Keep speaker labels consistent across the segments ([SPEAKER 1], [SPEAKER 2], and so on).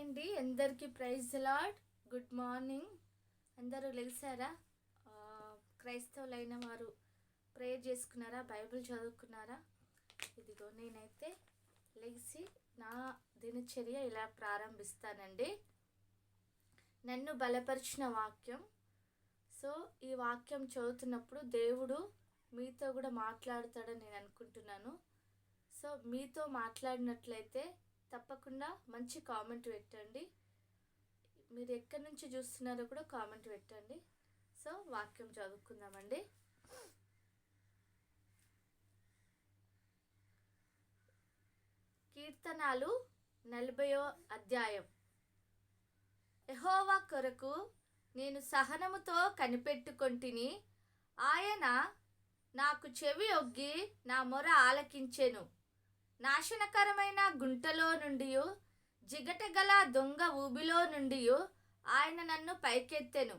[SPEAKER 1] అండి, అందరికీ praise the Lord. Good morning. అందరూ లేచారా? క్రైస్తవులైన వారు ప్రేయర్ చేసుకున్నారా? బైబిల్ చదువుకున్నారా? ఇదిగో నేనైతే లేచి నా దినచర్య ఇలా ప్రారంభిస్తానండి. నన్ను బలపరిచిన వాక్యం. సో ఈ వాక్యం చదువుతున్నప్పుడు దేవుడు మీతో కూడా మాట్లాడతాడని నేను అనుకుంటున్నాను. సో మీతో మాట్లాడినట్లయితే తప్పకుండా మంచి కామెంట్ పెట్టండి. మీరు ఎక్కడి నుంచి చూస్తున్నారో కూడా కామెంట్ పెట్టండి. సో వాక్యం చదువుకుందామండి. కీర్తనాలు 40వ అధ్యాయం. యెహోవా కొరకు నేను సహనముతో కనిపెట్టుకొంటిని. ఆయన నాకు చెవి ఒగ్గి నా మొర ఆలకించెను. నాశనకరమైన గుంటలో నుండి, జిగటగల దొంగ ఊబిలో నుండి ఆయన నన్ను పైకెత్తెను.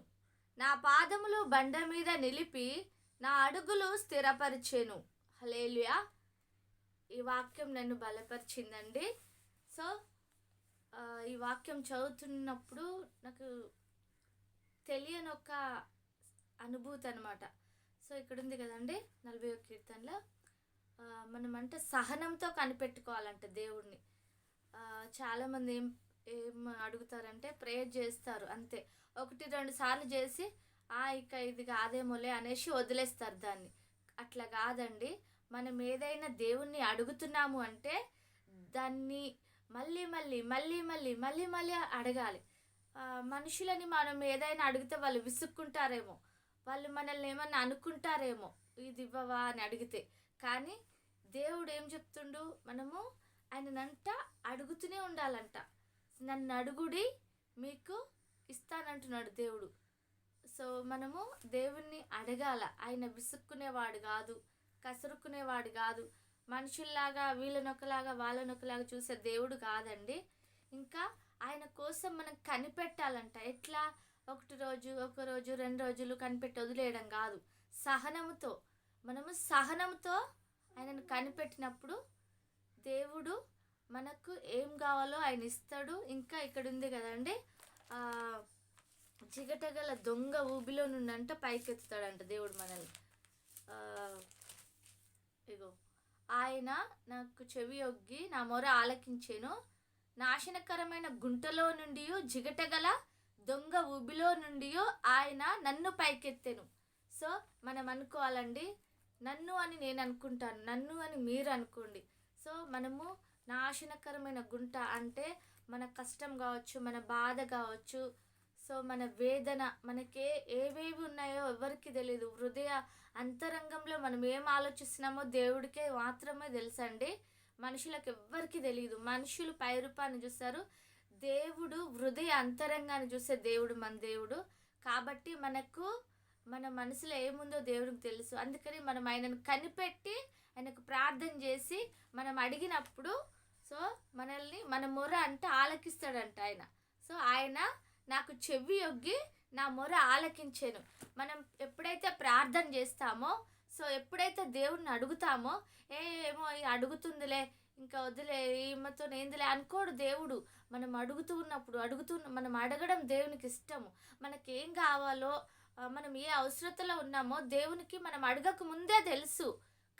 [SPEAKER 1] నా పాదములు బండ మీద నిలిపి నా అడుగులు స్థిరపరిచెను. హల్లెలూయా. ఈ వాక్యం నన్ను బలపరిచిందండి. సో ఈ వాక్యం చదువుతున్నప్పుడు నాకు తెలియని ఒక అనుభూతి అనమాట. సో ఇక్కడ ఉంది కదండి 40వ కీర్తనలో మనమంటే సహనంతో కనిపెట్టుకోవాలంట దేవుడిని. చాలామంది ఏం అడుగుతారంటే ప్రేయర్ చేస్తారు అంతే, 1-2 సార్లు చేసి ఇక ఇది కాదేమోలే అనేసి వదిలేస్తారు దాన్ని. అట్లా కాదండి. మనం ఏదైనా దేవుణ్ణి అడుగుతున్నాము అంటే దాన్ని మళ్ళీ మళ్ళీ మళ్ళీ మళ్ళీ మళ్ళీ మళ్ళీ అడగాలి. మనుషులని మనం ఏదైనా అడిగితే వాళ్ళు విసుక్కుంటారేమో, వాళ్ళు మనల్ని ఏమన్నా అనుకుంటారేమో ఇది ఇవ్వవా అని అడిగితే. కానీ దేవుడు ఏం చెప్తుండు, మనము ఆయనంట అడుగుతూనే ఉండాలంట. నన్ను అడుగుడి మీకు ఇస్తానంటున్నాడు దేవుడు. సో మనము దేవుణ్ణి అడగాల. ఆయన విసుక్కునేవాడు కాదు, కసురుకునేవాడు కాదు, మనుషుల్లాగా వీళ్ళనొకలాగా వాళ్ళనొకలాగా చూసే దేవుడు కాదండి. ఇంకా ఆయన కోసం మనం కనిపెట్టాలంట. ఎట్లా? ఒక రోజు 2 రోజులు కనిపెట్టి వదిలేయడం కాదు, సహనముతో. మనము సహనంతో ఆయనను కనిపెట్టినప్పుడు దేవుడు మనకు ఏం కావాలో ఆయన ఇస్తాడు. ఇంకా ఇక్కడ ఉంది కదండి, జిగటగల దొంగ ఊబిలో నుండంట పైకెత్తుతాడంట దేవుడు మనల్ని. ఇగో ఆయన నాకు చెవి ఒగ్గి నా మొర ఆలకించెను. నాశనకరమైన గుంటలో నుండి, జిగటగల దొంగ ఊబిలో నుండి ఆయన నన్ను పైకెత్తెను. సో మనం అనుకోవాలండి, నన్ను అని నేను అనుకుంటాను, నన్ను అని మీరు అనుకోండి. సో మనము నాశనకరమైన గుంట అంటే మన కష్టం కావచ్చు, మన బాధ కావచ్చు, సో మన వేదన, మనకే ఏవేవి ఉన్నాయో ఎవరికి తెలియదు. హృదయ అంతరంగంలో మనం ఏం ఆలోచిస్తున్నామో దేవుడికే మాత్రమే తెలుసండి. మనుషులకు ఎవ్వరికి తెలియదు. మనుషులు పై రూపాన్ని చూస్తారు, దేవుడు హృదయ అంతరంగాన్ని చూసే దేవుడు మన దేవుడు. కాబట్టి మనకు మన మనసులో ఏముందో దేవుడికి తెలుసు. అందుకని మనం ఆయనను కనిపెట్టి ఆయనకు ప్రార్థన చేసి మనం అడిగినప్పుడు సో మనల్ని మన మొర అంటే ఆలకిస్తాడంట ఆయన. సో ఆయన నాకు చెవి ఒగ్గి నా మొర ఆలకించాను. మనం ఎప్పుడైతే ప్రార్థన చేస్తామో, సో ఎప్పుడైతే దేవుడిని అడుగుతామో, ఏమో అడుగుతుందిలే ఇంకా వదిలే, ఈమెతో ఏందిలే అనుకోడు దేవుడు. మనం మనం అడగడం దేవునికి ఇష్టము. మనకేం కావాలో, మనం ఏ అవసరతలో ఉన్నామో దేవునికి మనం అడగక ముందే తెలుసు.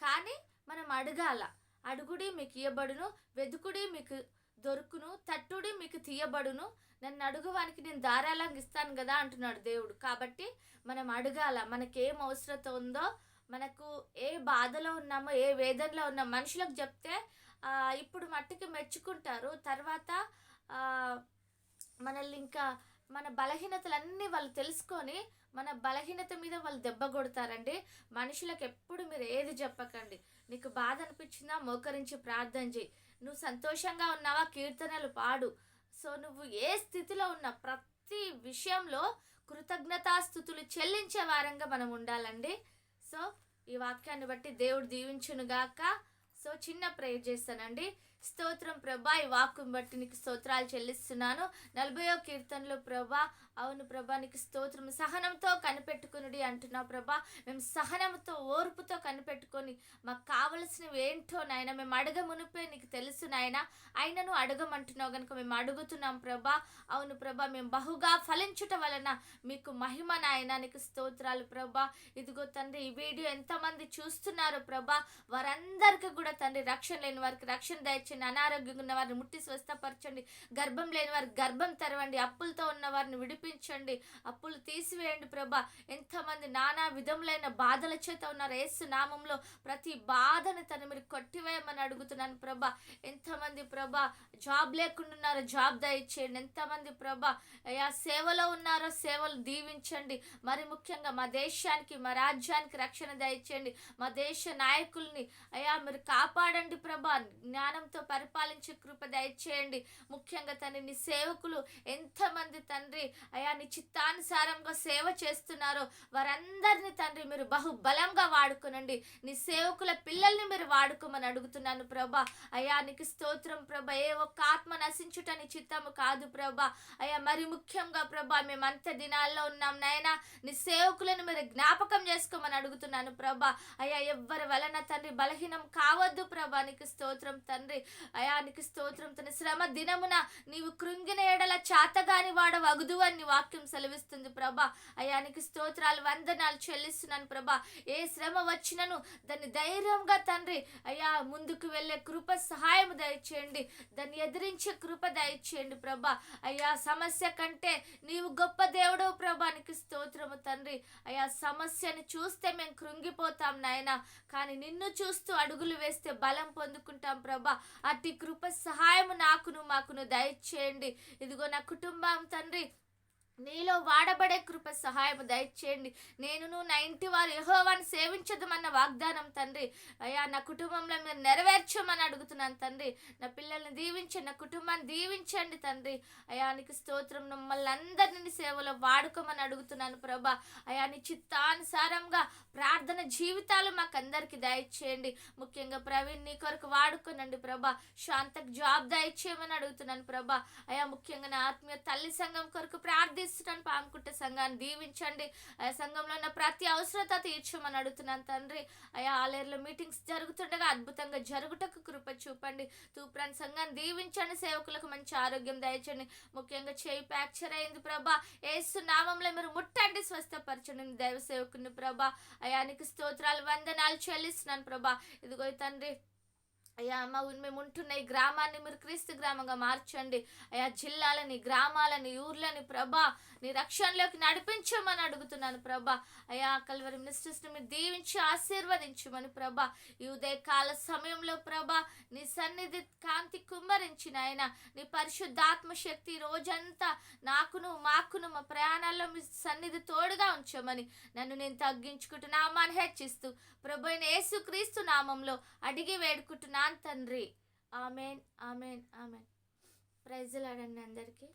[SPEAKER 1] కానీ మనం అడగాల. అడుగుడి మీకు ఇయ్యబడును, వెదుకుడి మీకు దొరుకును, తట్టుడి మీకు తీయబడును, నన్ను అడుగువానికి నేను ధారాళంగా ఇస్తాను కదా అంటున్నాడు దేవుడు. కాబట్టి మనం అడగాల. మనకేం అవసరత ఉందో, మనకు ఏ బాధలో ఉన్నామో, ఏ వేదనలో ఉన్నామో మనుషులకు చెప్తే ఇప్పుడు మట్టికి మెచ్చుకుంటారు. తర్వాత మనల్ని ఇంకా మన బలహీనతలన్నీ వాళ్ళు తెలుసుకొని మన బలహీనత మీద వాళ్ళు దెబ్బ కొడతారండి. మనుషులకు ఎప్పుడు మీరు ఏది చెప్పకండి. నీకు బాధ అనిపించిందా, మోకరించి ప్రార్థన చేయి. నువ్వు సంతోషంగా ఉన్నావా, కీర్తనలు పాడు. సో నువ్వు ఏ స్థితిలో ఉన్నా ప్రతి విషయంలో కృతజ్ఞతాస్తుతులు చెల్లించే వారంగా మనం ఉండాలండి. సో ఈ వాక్యాన్ని బట్టి దేవుడు దీవించునుగాక. సో చిన్న ప్రేయర్ చేస్తానండి. స్తోత్రం ప్రభా. ఈ వాక్కుని బట్టి నీకు స్తోత్రాలు చెల్లిస్తున్నాను. 40వ కీర్తనలో ప్రభా, అవును ప్రభా, నీకు స్తోత్రం. సహనంతో కనిపెట్టుకునుడి అంటున్నావు ప్రభా. మేము సహనంతో ఓర్పుతో కనిపెట్టుకొని మాకు కావలసినవి ఏంటో నాయన మేము అడగ మునిపే నీకు తెలుసు నాయన. అయినను అడగమంటున్నావు కనుక మేము అడుగుతున్నాం ప్రభా. అవును ప్రభా, మేము బహుగా ఫలించుట వలన మీకు మహిమ నాయన. నీకు స్తోత్రాలు ప్రభా. ఇదిగో తండ్రి, ఈ వీడియో ఎంతమంది చూస్తున్నారు ప్రభా, వారందరికీ కూడా తండ్రి రక్షణ లేని వారికి రక్షణ దయచండి, అనారోగ్యంగా ఉన్న వారిని ముట్టి స్వస్థపరచండి, గర్భం లేని వారికి గర్భం తెరవండి, అప్పులతో ఉన్న వారిని విడిపించండి, అప్పులు తీసివేయండి ప్రభా. ఎంతమంది నానా విధములైన బాధల చేత ఉన్నారు, యేసు నామంలో ప్రతి బాధను తను మీరు కొట్టివేయమని అడుగుతున్నాను ప్రభా. ఎంతమంది ప్రభా జాబ్ లేకుండా ఉన్నారో జాబ్ దయచేయండి, ఎంతమంది ప్రభా అయ్యా సేవలో ఉన్నారో సేవలు దీవించండి. మరి ముఖ్యంగా మా దేశానికి మా రాజ్యానికి రక్షణ దయచేయండి. మా దేశ నాయకుల్ని అయ్యా మీరు కాపాడండి ప్రభా. జ్ఞానంతో పరిపాలించే కృప దయచేయండి. ముఖ్యంగా తండ్రి నీ సేవకులు ఎంతమంది తండ్రి అయ్యా నీ చిత్తానుసారంగా సేవ చేస్తున్నారో వారందరినీ తండ్రి మీరు బహుబలంగా వాడుకోనండి. నీ సేవకుల పిల్లల్ని మీరు వాడుకోమని అడుగుతున్నాను ప్రభా. అయ్యా నీకు స్తోత్రం ప్రభా. ఏ ఒక్క ఆత్మ నశించుట నీ చిత్తము కాదు ప్రభా. అయ్యా మరి ముఖ్యంగా ప్రభా మేము అంత్య దినాల్లో ఉన్నాం నాయన. నీ సేవకులను మీరు జ్ఞాపకం చేసుకోమని అడుగుతున్నాను ప్రభా. అయ్యా ఎవ్వరి వలన తండ్రి బలహీనం కావద్దు ప్రభా. నీకు స్తోత్రం తండ్రి. అయ్యా నీకు స్తోత్రం తండ్రి. శ్రమ దినమున నీవు కృంగిన ఎడల చాతగాని వాడ వగుదు అని నీ వాక్యం సెలవిస్తుంది ప్రభా. అయ్యా నీకు స్తోత్రాలు వందనాలు చెల్లిస్తున్నాను ప్రభా. ఏ శ్రమ వచ్చినను దాన్ని ధైర్యంగా తండ్రి అయ్యా ముందుకు వెళ్ళే కృప సహాయం దయచేయండి, దాన్ని ఎదిరించే కృప దయచేయండి ప్రభా. అయ్యా సమస్య కంటే నీవు గొప్ప దేవుడు ప్రభా. నీకు స్తోత్రము తండ్రి. అయ్యా సమస్యని చూస్తే మేము కృంగిపోతాం నాయన, కానీ నిన్ను చూస్తూ అడుగులు వేస్తే బలం పొందుకుంటాం ప్రభా. అట్టి కృప సహాయము నాకును మాకును దయచేయండి. ఇదిగో నా కుటుంబం తండ్రి నీలో వాడబడే కృప సహాయం దయచేయండి. నేనును నా ఇంటి వారు యెహోవాను సేవించదమన్న వాగ్దానం తండ్రి అయ్యా నా కుటుంబంలో మీరు నెరవేర్చమని అడుగుతున్నాను తండ్రి. నా పిల్లల్ని దీవించండి, నా కుటుంబాన్ని దీవించండి తండ్రి. అయ్యా నీకు స్తోత్రం. మమ్మల్ని అందరినీ సేవలో వాడుకోమని అడుగుతున్నాను ప్రభా. అయ్యా నీ చిత్తానుసారంగా ప్రార్థన జీవితాలు మాకు అందరికి దయచేయండి. ముఖ్యంగా ప్రవీణ్ నీ కొరకు వాడుకోనండి ప్రభా. శాంతకు జాబ్ దయచేయమని అడుగుతున్నాను ప్రభా. అయ్యా ముఖ్యంగా నా ఆత్మీయ తల్లి సంఘం కొరకు ప్రార్థిస్తున్నాను. పాముకుట్ట సంఘాన్ని దీవించండి. ఆ సంఘంలో ఉన్న ప్రతి అవసరత తీర్చమని అడుగుతున్నాను తండ్రి. అయ్యా ఆలయంలో మీటింగ్స్ జరుగుతుండగా అద్భుతంగా జరుగుటకు కృప చూపండి. తూప్రాన్ సంఘాన్ని దీవించండి. సేవకులకు మంచి ఆరోగ్యం దయచండి. ముఖ్యంగా చేయి ఫ్రాక్చర్ అయింది ప్రభా. యేసు నామంలో మీరు ముట్టండి, స్వస్థపరచండి దైవ సేవకుని ప్రభా. అయ్యా నీకు స్తోత్రాలు వందనాలు చెల్లిస్తున్నాను ప్రభా. ఇదిగో తండ్రి అయ్యా మేము ఉంటున్న ఈ గ్రామాన్ని మీరు క్రీస్తు గ్రామంగా మార్చండి. అయ్యా జిల్లాలని గ్రామాలని ఊర్లని ప్రభా నీ రక్షణలోకి నడిపించమని అడుగుతున్నాను ప్రభా. అయ్యా కల్వరి మినిస్టర్స్ని మీరు దీవించి ఆశీర్వదించమని ప్రభా. ఈ ఉదయకాల సమయంలో ప్రభా నీ సన్నిధి కాంతి కుమ్మరించిన ఆయన నీ పరిశుద్ధాత్మ శక్తి రోజంతా నాకును మాకును మా ప్రయాణాల్లో మీ సన్నిధి తోడుగా ఉంచమని నన్ను నేను తగ్గించుకుంటూ నామాన్ని హెచ్చిస్తూ ప్రభు అయిన యేసుక్రీస్తు నామంలో అడిగి వేడుకుంటున్నాను తండ్రి. Amen amen amen. Praise Lord అందరికీ.